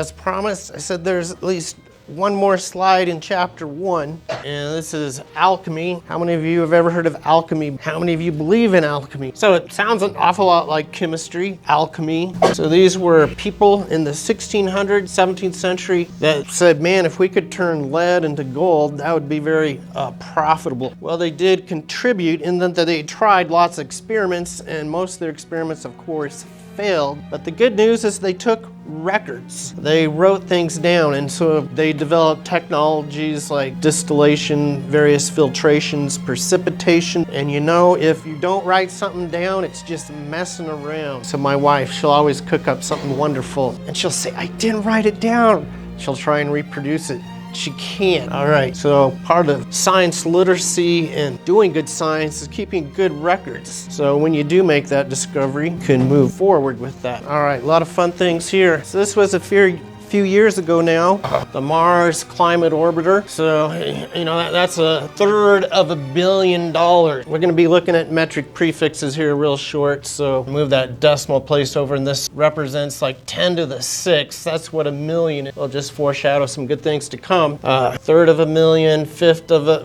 as promised, I said there's at least one more slide in chapter 1, and this is alchemy. How many of you have ever heard of alchemy? How many of you believe in alchemy? So it sounds an awful lot like chemistry, alchemy. So these were people in the 1600s, 17th century that said, man, if we could turn lead into gold, that would be very profitable. Well, they did contribute in that they tried lots of experiments, and most of their experiments, of course, failed. But the good news is they took records. They wrote things down, and so they developed technologies like distillation, various filtrations, precipitation. And you know, if you don't write something down, it's just messing around. So my wife, she'll always cook up something wonderful, and she'll say, I didn't write it down. She'll try and reproduce it. She can't. All right, so part of science literacy and doing good science is keeping good records. So when you do make that discovery, you can move forward with that. All right, a lot of fun things here. So this was a few years ago now, the Mars Climate Orbiter. So, you know, that's $1/3 billion. We're going to be looking at metric prefixes here real short. So move that decimal place over, and this represents like 10 to the 6th. That's what a million is. We'll just foreshadow some good things to come. 1/3 of a million, 1/5 of a,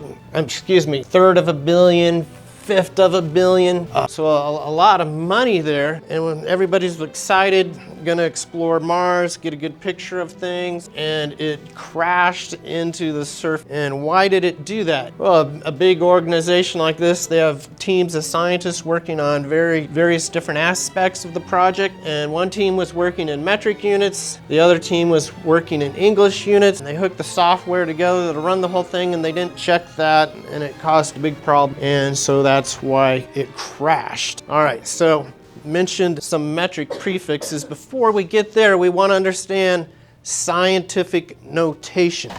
third of a billion, 1/5 of a billion. So a lot of money there. And when everybody's excited, gonna explore Mars, get a good picture of things, and it crashed into the surface. And why did it do that? Well, a big organization like this, they have teams of scientists working on various different aspects of the project. And one team was working in metric units, the other team was working in English units, and they hooked the software together to run the whole thing, and they didn't check that, and it caused a big problem. And so that's why it crashed. All right, so mentioned some metric prefixes. Before we get there, we want to understand scientific notation.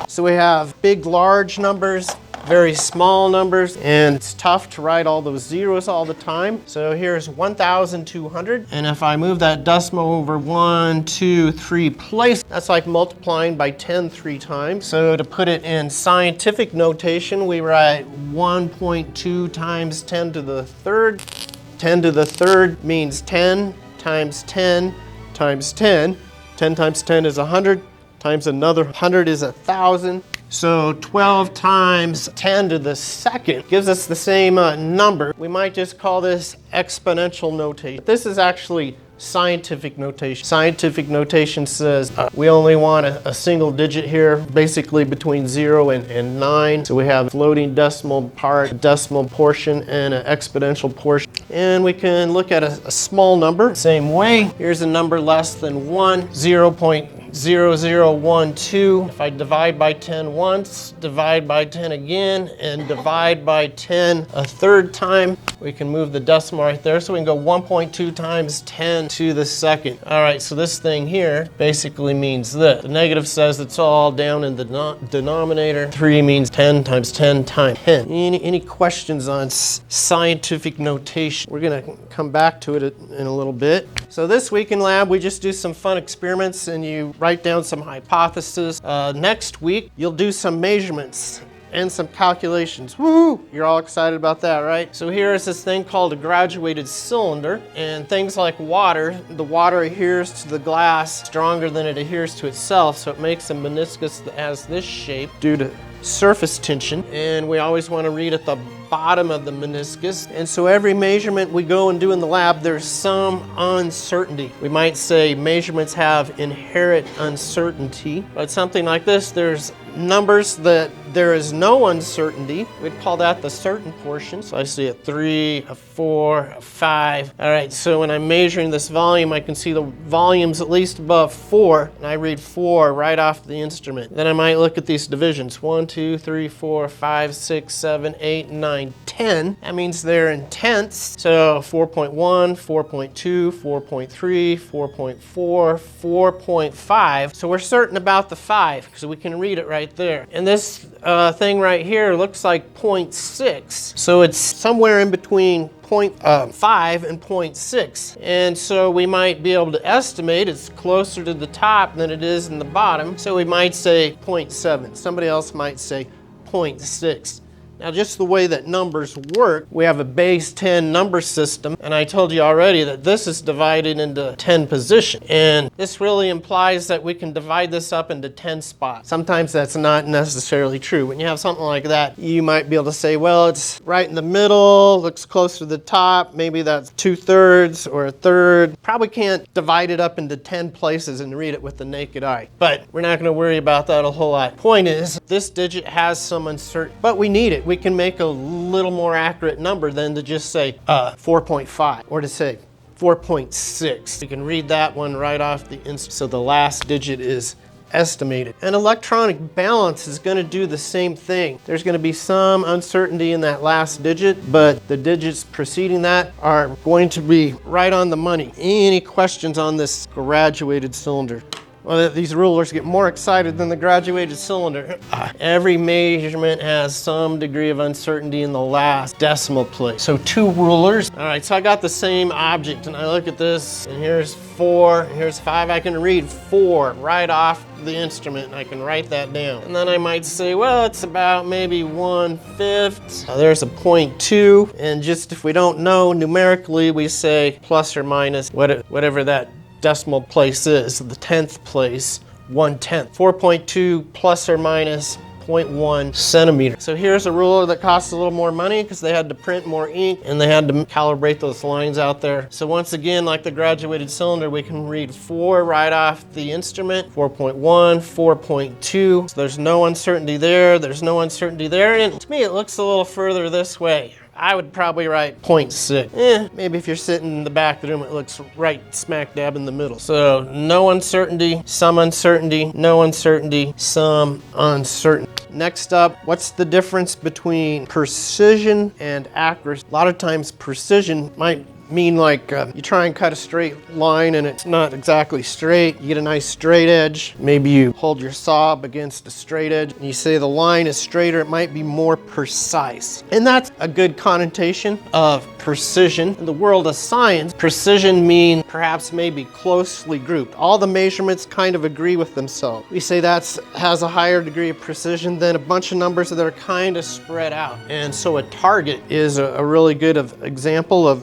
So we have big, large numbers, very small numbers, and it's tough to write all those zeros all the time. So here's 1,200, and if I move that decimal over 1, 2, 3 places, that's like multiplying by 10 3 times. So to put it in scientific notation, we write 1.2 times 10 to the third. 10 to the third means 10 times 10 times 10. 10 times 10 is 100, times another 100 is 1,000. So 12 times 10 to the second gives us the same number. We might just call this exponential notation. This is actually scientific notation. Scientific notation says we only want a single digit here, basically between 0 and 9. So we have floating decimal part, a decimal portion, and an exponential portion. And we can look at a small number. Same way, here's a number less than 1, 0.0012. If I divide by 10 once, divide by 10 again, and divide by 10 a third time, we can move the decimal right there. So we can go 1.2 times 10 to the second. All right, so this thing here basically means this. The negative says it's all down in the denominator. 3 means 10 times 10 times 10. Any questions on scientific notation? We're gonna come back to it in a little bit. So this week in lab, we just do some fun experiments, and you write down some hypotheses. Next week, you'll do some measurements and some calculations. Woo! You're all excited about that, right? So here is this thing called a graduated cylinder, and things like water, the water adheres to the glass stronger than it adheres to itself, so it makes a meniscus that has this shape due to surface tension, and we always want to read at the bottom of the meniscus. And so every measurement we go and do in the lab, there's some uncertainty. We might say measurements have inherent uncertainty, but something like this, there's numbers that there is no uncertainty. We'd call that the certain portion. So I see a 3, a 4, a 5. All right, so when I'm measuring this volume, I can see the volume's at least above 4, and I read 4 right off the instrument. Then I might look at these divisions. 1, 2, 3, 4, 5, 6, 7, 8, 9, 10. That means they're in tenths. So 4.1, 4.2, 4.3, 4.4, 4.5. So we're certain about the 5 because we can read it right there. And this thing right here looks like 0.6. So it's somewhere in between 0.5 and 0.6. And so we might be able to estimate it's closer to the top than it is in the bottom. So we might say 0.7. Somebody else might say 0.6. Now, just the way that numbers work, we have a base 10 number system, and I told you already that this is divided into 10 positions. And this really implies that we can divide this up into 10 spots. Sometimes that's not necessarily true. When you have something like that, you might be able to say, well, it's right in the middle, looks close to the top, maybe that's 2/3 or 1/3. Probably can't divide it up into 10 places and read it with the naked eye. But we're not going to worry about that a whole lot. Point is, this digit has some uncertainty, but we need it. We can make a little more accurate number than to just say 4.5 or to say 4.6. You can read that one right off the instant. So the last digit is estimated. And electronic balance is going to do the same thing. There's going to be some uncertainty in that last digit, but the digits preceding that are going to be right on the money. Any questions on this graduated cylinder? Well, these rulers get more excited than the graduated cylinder. Every measurement has some degree of uncertainty in the last decimal place. So 2 rulers. All right, so I got the same object, and I look at this, and here's 4, and here's 5. I can read 4 right off the instrument, and I can write that down. And then I might say, well, it's about maybe 1/5. There's a 0.2, and just if we don't know numerically, we say plus or minus whatever that decimal place is, the 10th place, 1/10. 4.2 plus or minus 0.1 centimeter. So here's a ruler that costs a little more money because they had to print more ink and they had to calibrate those lines out there. So once again, like the graduated cylinder, we can read 4 right off the instrument, 4.1, 4.2. So there's no uncertainty there, there's no uncertainty there. And to me, it looks a little further this way. I would probably write 0.6. Maybe if you're sitting in the back of the room, it looks right smack dab in the middle. So no uncertainty, some uncertainty, no uncertainty, some uncertainty. Next up, what's the difference between precision and accuracy? A lot of times precision might mean like you try and cut a straight line and it's not exactly straight. You get a nice straight edge. Maybe you hold your saw up against a straight edge and you say the line is straighter. It might be more precise. And that's a good connotation of precision. In the world of science, precision means perhaps maybe closely grouped. All the measurements kind of agree with themselves. We say that has a higher degree of precision than a bunch of numbers that are kind of spread out. And so a target is a really good example of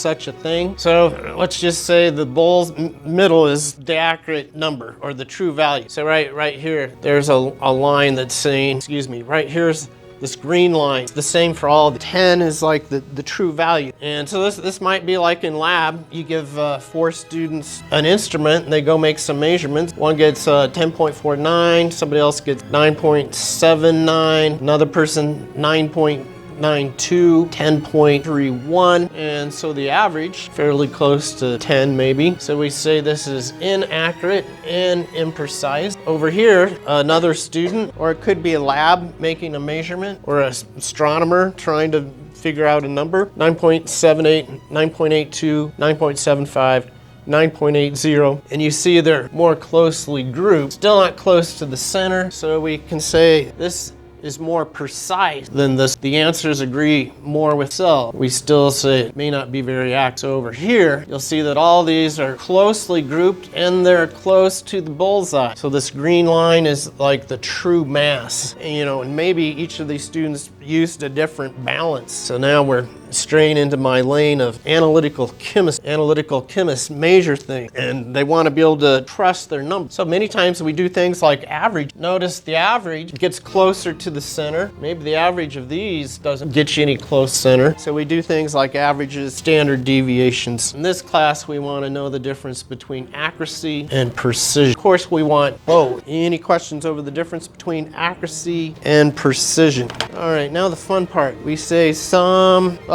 such a thing. So let's just say the bull's middle is the accurate number or the true value. So right here, there's a line that's saying, right here's this green line. It's the same for all. The 10 is like the true value. And so this might be like in lab. You give 4 students an instrument and they go make some measurements. One gets 10.49, somebody else gets 9.79, another person 9.92, 10.31, and so the average fairly close to 10 maybe. So we say this is inaccurate and imprecise. Over here, another student, or it could be a lab making a measurement, or an astronomer trying to figure out a number, 9.78, 9.82, 9.75, 9.80, and you see they're more closely grouped, still not close to the center, so we can say this is more precise than this. The answers agree more with itself. We still say it may not be very accurate. So over here, you'll see that all these are closely grouped and they're close to the bullseye. So this green line is like the true mass, and maybe each of these students used a different balance. So now we're straying into my lane of analytical chemists. Analytical chemists measure things and they want to be able to trust their numbers. So many times we do things like average. Notice the average gets closer to the center. Maybe the average of these doesn't get you any close center. So we do things like averages, standard deviations. In this class, we want to know the difference between accuracy and precision. Of course, we want both. Any questions over the difference between accuracy and precision? All right, now the fun part. We say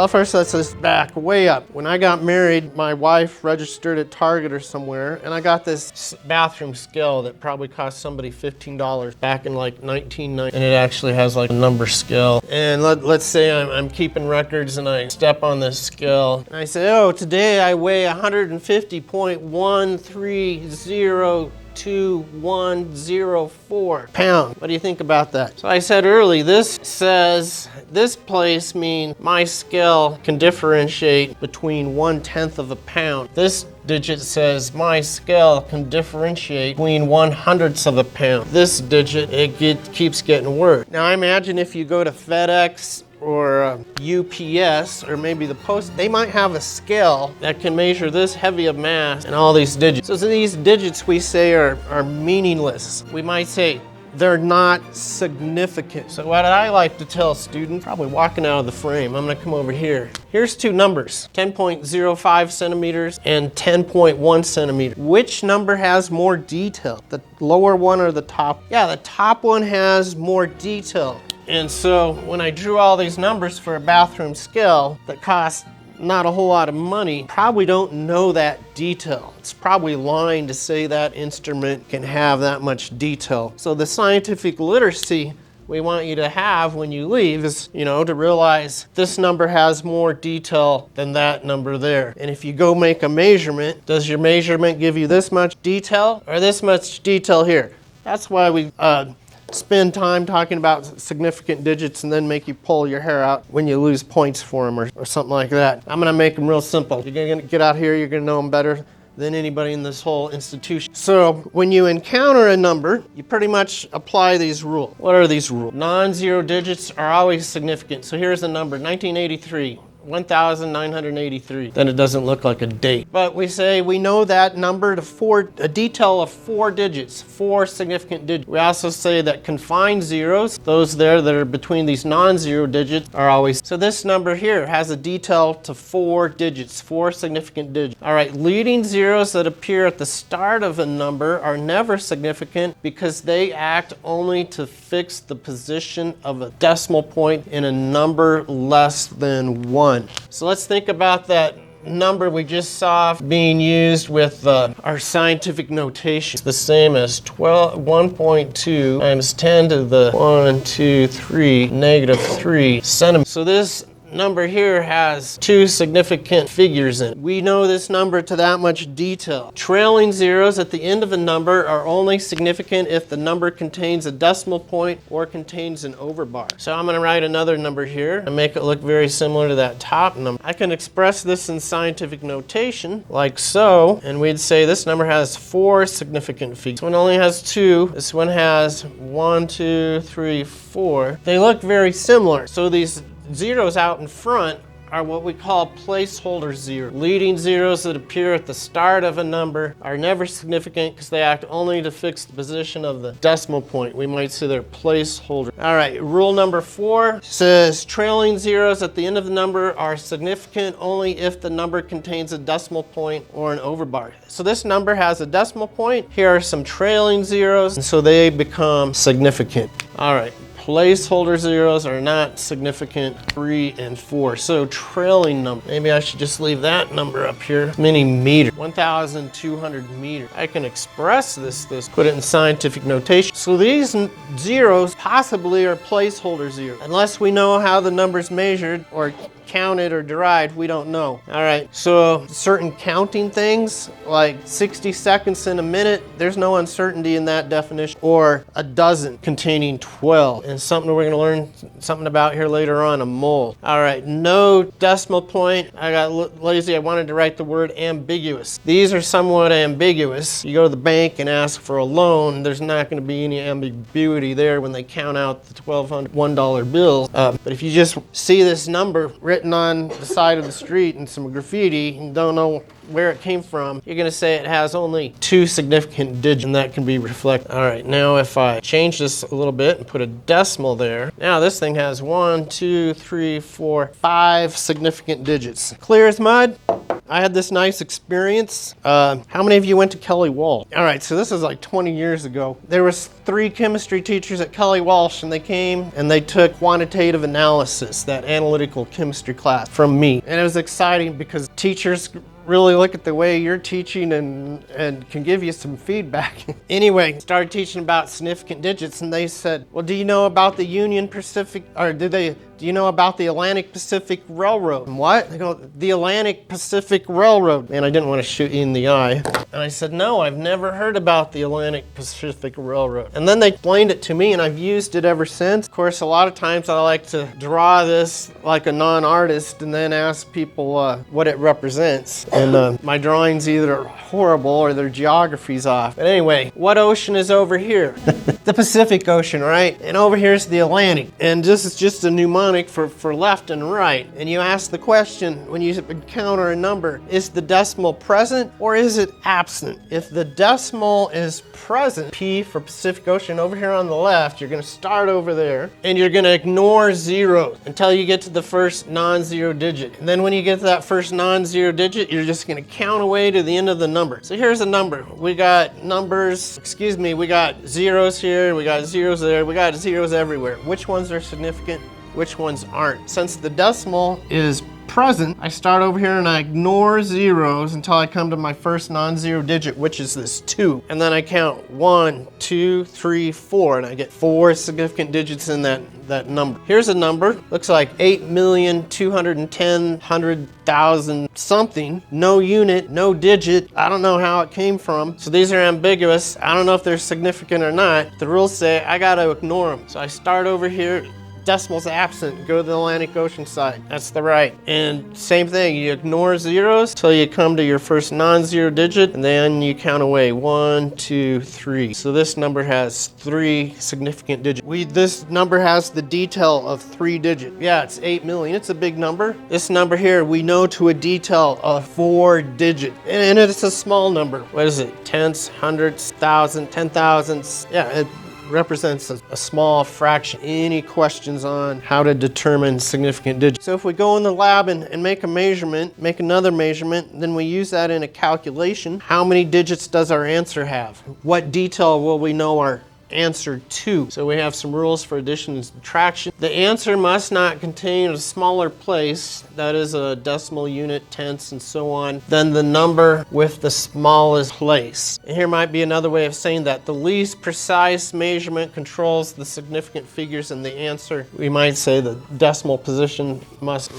well, first let's just back way up. When I got married, my wife registered at Target or somewhere, and I got this bathroom scale that probably cost somebody $15 back in like 1990, and it actually has like a number scale. And let's say I'm keeping records and I step on this scale, and I say, oh, today I weigh 150.13022104 pounds. What do you think about that? So I said early, this says this place means my scale can differentiate between 1/10 of a pound. This digit says my scale can differentiate between 1/100ths of a pound. This digit, it keeps getting worse. Now I imagine if you go to FedEx or UPS or maybe the post, they might have a scale that can measure this heavy of mass and all these digits. So these digits we say are meaningless. We might say they're not significant. So what I like to tell students, probably walking out of the frame, I'm gonna come over here. Here's two numbers, 10.05 centimeters and 10.1 centimeters. Which number has more detail? The lower one or the top? Yeah, the top one has more detail. And so when I drew all these numbers for a bathroom scale that cost not a whole lot of money, probably don't know that detail. It's probably lying to say that instrument can have that much detail. So the scientific literacy we want you to have when you leave is, to realize this number has more detail than that number there. And if you go make a measurement, does your measurement give you this much detail or this much detail here? That's why we spend time talking about significant digits and then make you pull your hair out when you lose points for them or something like that. I'm gonna make them real simple. You're gonna get out here, you're gonna know them better than anybody in this whole institution. So when you encounter a number, you pretty much apply these rules. What are these rules? Non-zero digits are always significant. So here's the number, 1983. 1,983. Then it doesn't look like a date. But we say we know that number to a detail of 4 digits, 4 significant digits. We also say that confined zeros, those there that are between these non-zero digits, are always. So this number here has a detail to 4 digits, 4 significant digits. All right, leading zeros that appear at the start of a number are never significant because they act only to fix the position of a decimal point in a number less than 1. So let's think about that number we just saw being used with our scientific notation. It's the same as 1.2 times 10 to the 3 centimeters. So this number here has 2 significant figures in it. We know this number to that much detail. Trailing zeros at the end of a number are only significant if the number contains a decimal point or contains an overbar. So I'm going to write another number here and make it look very similar to that top number. I can express this in scientific notation like so, and we'd say this number has 4 significant figures. This one only has 2. This one has 1, 2, 3, 4. They look very similar. So these zeros out in front are what we call placeholder zeros. Leading zeros that appear at the start of a number are never significant because they act only to fix the position of the decimal point. We might say they're placeholder. All right, rule number 4 says trailing zeros at the end of the number are significant only if the number contains a decimal point or an overbar. So this number has a decimal point. Here are some trailing zeros, and so they become significant. All right. Placeholder zeros are not significant, 3 and 4. So trailing number, maybe I should just leave that number up here. Many meters, 1,200 meters. I can express this, put it in scientific notation. So these zeros possibly are placeholder zeros. Unless we know how the number's measured or counted or derived, we don't know. All right, so certain counting things like 60 seconds in a minute, there's no uncertainty in that definition, or a dozen containing 12. And something we're going to learn something about here later on, a mole. All right, no decimal point. I got lazy. I wanted to write the word ambiguous. These are somewhat ambiguous. You go to the bank and ask for a loan, there's not going to be any ambiguity there when they count out the $1 bills. But if you just see this number written on the side of the street and some graffiti and don't know where it came from, you're going to say it has only 2 significant digits, and that can be reflected. All right, now if I change this a little bit and put a decimal there, now this thing has 1, 2, 3, 4, 5 significant digits. Clear as mud. I had this nice experience. How many of you went to Kelly Walsh? All right, so this is like 20 years ago. There was 3 chemistry teachers at Kelly Walsh, and they came and they took quantitative analysis, that analytical chemistry class, from me. And it was exciting because teachers really look at the way you're teaching and can give you some feedback. Anyway, started teaching about significant digits, and they said, well, do you know about the Union Pacific, or do you know about the Atlantic Pacific Railroad? And what? They go, the Atlantic Pacific Railroad. And I didn't want to shoot you in the eye. And I said, no, I've never heard about the Atlantic Pacific Railroad. And then they explained it to me, and I've used it ever since. Of course, a lot of times I like to draw this like a non-artist and then ask people what it represents. And my drawings either are horrible or their geography's off. But anyway, what ocean is over here? the Pacific Ocean, right? And over here's the Atlantic. And this is just a mnemonic for left and right. And you ask the question when you encounter a number, is the decimal present or is it absent? If the decimal is present, P for Pacific Ocean, over here on the left, you're gonna start over there and you're gonna ignore zeros until you get to the first non-zero digit. And then when you get to that first non-zero digit, you're just gonna count away to the end of the number. So here's a number. We got numbers, we got zeros here, we got zeros there, we got zeros everywhere. Which ones are significant? Which ones aren't? Since the decimal is present, I start over here and I ignore zeros until I come to my first non-zero digit, which is this 2. And then I count 1, 2, 3, 4, and I get 4 significant digits in that number. Here's a number, looks like 8,210,000 something, no unit, no digit. I don't know how it came from. So these are ambiguous. I don't know if they're significant or not. The rules say I gotta ignore them. So I start over here, decimal's absent, go to the Atlantic Ocean side. That's the right. And same thing, you ignore zeros till you come to your first non-zero digit, and then you count away 1, 2, 3. So this number has 3 significant digits. This number has the detail of 3 digits. Yeah, it's 8 million. It's a big number. This number here, we know to a detail of 4 digits. And it's a small number. What is it? Tenths, hundredths, thousand, 10,000s. Yeah, it represents a small fraction. Any questions on how to determine significant digits? So if we go in the lab and make a measurement, make another measurement, then we use that in a calculation. How many digits does our answer have? What detail will we know our answer to? So we have some rules for addition and subtraction. The answer must not contain a smaller place, that is a decimal unit, tenths, and so on, than the number with the smallest place. And here might be another way of saying that. The least precise measurement controls the significant figures in the answer. We might say the decimal position must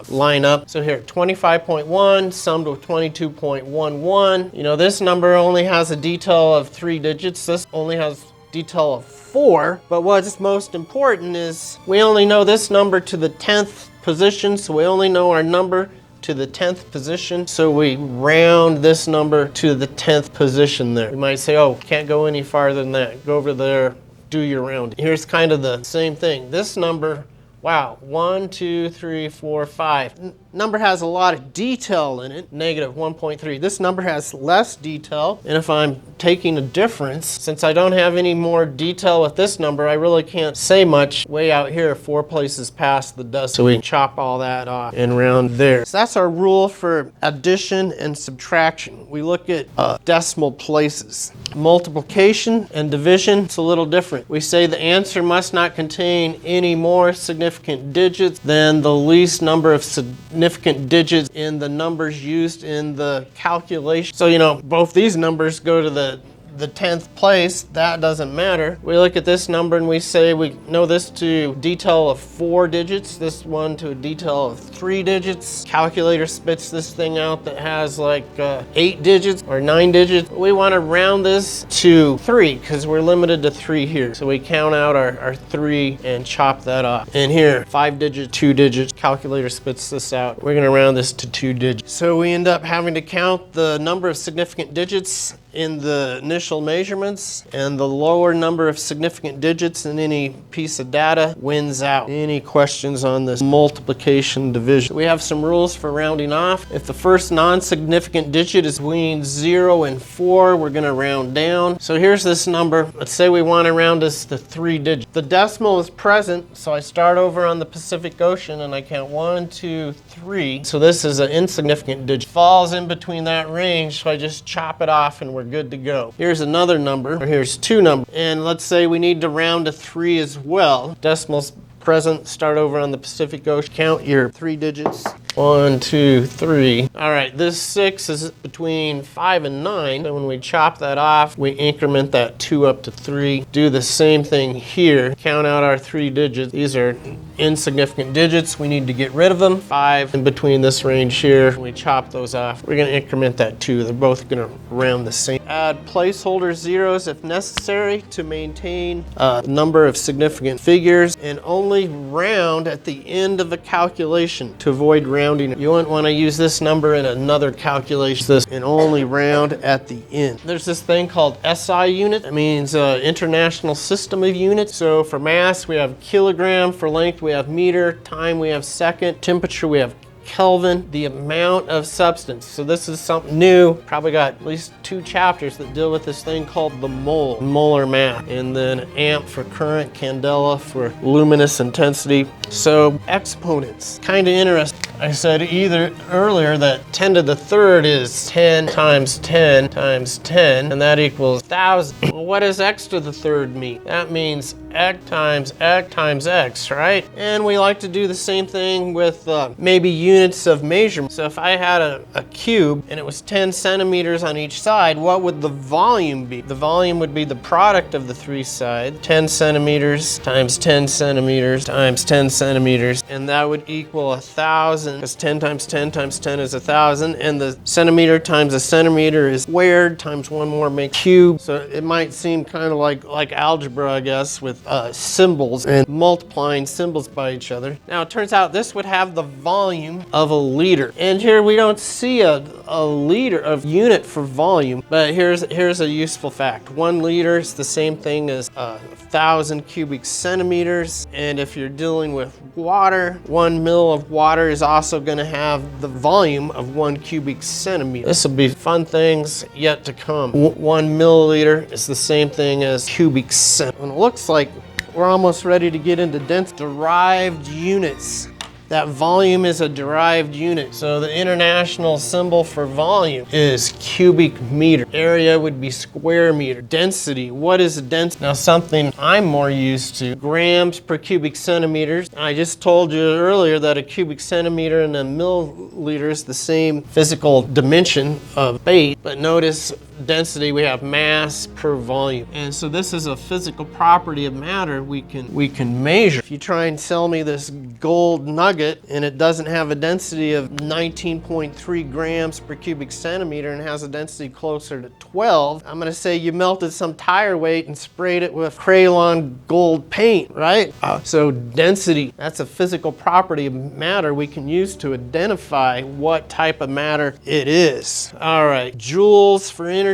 line up. So here, 25.1 summed with 22.11. You know, this number only has a detail of 3 digits. This only has detail of 4, but what's most important is we only know this number to the 10th position, so we only know our number to the 10th position, so we round this number to the 10th position there. You might say, oh, can't go any farther than that. Go over there, do your rounding. Here's kind of the same thing. This number, wow, 1, 2, 3, 4, 5. Number has a lot of detail in it, negative 1.3. This number has less detail, and if I'm taking a difference, since I don't have any more detail with this number, I really can't say much way out here, 4 places past the decimal. So we chop all that off and round there. So that's our rule for addition and subtraction. We look at decimal places. Multiplication and division, it's a little different. We say the answer must not contain any more significant digits than the least number of significant digits in the numbers used in the calculation. So, you know, both these numbers go to the 10th place. That doesn't matter. We look at this number and we say we know this to detail of 4 digits, this one to a detail of 3 digits. Calculator spits this thing out that has like 8 digits or 9 digits. We want to round this to 3 because we're limited to 3 here. So we count out our 3 and chop that off. And here, 5 digits, 2 digits. Calculator spits this out. We're going to round this to 2 digits. So we end up having to count the number of significant digits in the initial measurements, and the lower number of significant digits in any piece of data wins out. Any questions on this multiplication division? We have some rules for rounding off. If the first non-significant digit is between 0 and 4, we're going to round down. So here's this number. Let's say we want to round this to 3 digits. The decimal is present, so I start over on the Pacific Ocean and I count 1, 2, 3. So this is an insignificant digit. Falls in between that range, so I just chop it off and we're good to go. Here's another number, or here's 2 numbers, and let's say we need to round to 3 as well. Decimal's present, start over on the Pacific Ocean, count your 3 digits. 1, 2, 3. All right, this 6 is between 5 and 9. And when we chop that off, we increment that 2 up to 3. Do the same thing here. Count out our 3 digits. These are insignificant digits. We need to get rid of them. 5 in between this range here. When we chop those off, we're going to increment that 2. They're both going to round the same. Add placeholder zeros if necessary to maintain a number of significant figures, and only round at the end of a calculation to avoid rounding rounding it. You wouldn't want to use this number in another calculation, this, and only round at the end. There's this thing called SI unit. That means International System of Units. So for mass, we have kilogram. For length, we have meter. Time, we have second. Temperature, we have Kelvin. The amount of substance. So this is something new. Probably got at least 2 chapters that deal with this thing called the mole, molar mass. And then amp for current, candela for luminous intensity. So exponents, kind of interesting. I said either earlier that 10 to the third is 10 times 10 times 10, and that equals 1,000. Well, what does x to the third mean? That means x times x times x, right? And we like to do the same thing with maybe units of measurement. So if I had a cube and it was 10 centimeters on each side, what would the volume be? The volume would be the product of the 3 sides, 10 centimeters times 10 centimeters times 10 centimeters, and that would equal 1,000, because 10 times 10 times 10 is 1,000, and the centimeter times a centimeter is squared, times one more makes cube. So it might seem kind of like algebra, I guess, with symbols and multiplying symbols by each other. Now it turns out this would have the volume of a liter, and here we don't see a liter of unit for volume, but here's a useful fact. 1 liter is the same thing as 1,000 cubic centimeters, and if you're dealing with water, 1 mil of water is also going to have the volume of 1 cubic centimeter. This will be fun things yet to come. 1 milliliter is the same thing as cubic centimeter. And it looks like we're almost ready to get into dense derived units. That volume is a derived unit. So the international symbol for volume is cubic meter. Area would be square meter. Density, what is density? Now something I'm more used to, grams per cubic centimeters. I just told you earlier that a cubic centimeter and a milliliter is the same physical dimension of space, but notice density, we have mass per volume. And so this is a physical property of matter we can measure. If you try and sell me this gold nugget and it doesn't have a density of 19.3 grams per cubic centimeter and has a density closer to 12, I'm gonna say you melted some tire weight and sprayed it with Crayon gold paint, right? So density, that's a physical property of matter we can use to identify what type of matter it is. All right, joules for energy.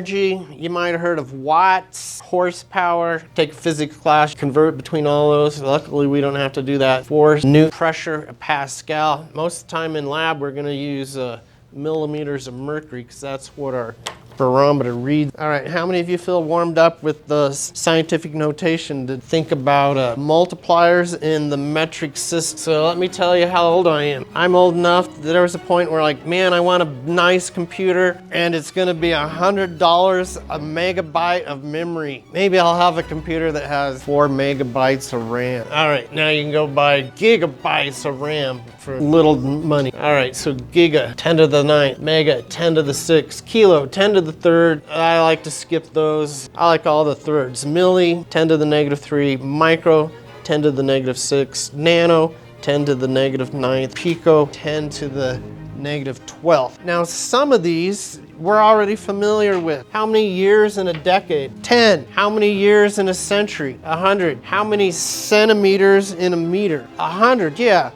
You might have heard of watts, horsepower. Take a physics class, convert between all those. Luckily, we don't have to do that. Force, Newton, pressure, a Pascal. Most of the time in lab, we're going to use millimeters of mercury because that's what our barometer reads. All right, how many of you feel warmed up with the scientific notation to think about multipliers in the metric system? So let me tell you how old I am. I'm old enough that there was a point where like, man, I want a nice computer and it's gonna be $100 a megabyte of memory. Maybe I'll have a computer that has 4 megabytes of RAM. All right, now you can go buy gigabytes of RAM for little money. All right, so giga, 10 to the 9th, mega, 10 to the 6th, kilo, 10 to the 3rd. I like to skip those. I like all the thirds. Milli, 10 to the -3, micro, 10 to the -6, nano, 10 to the -9th, pico, 10 to the -12th. Now some of these we're already familiar with. How many years in a decade? 10. How many years in a century? 100. How many centimeters in a meter? 100, yeah.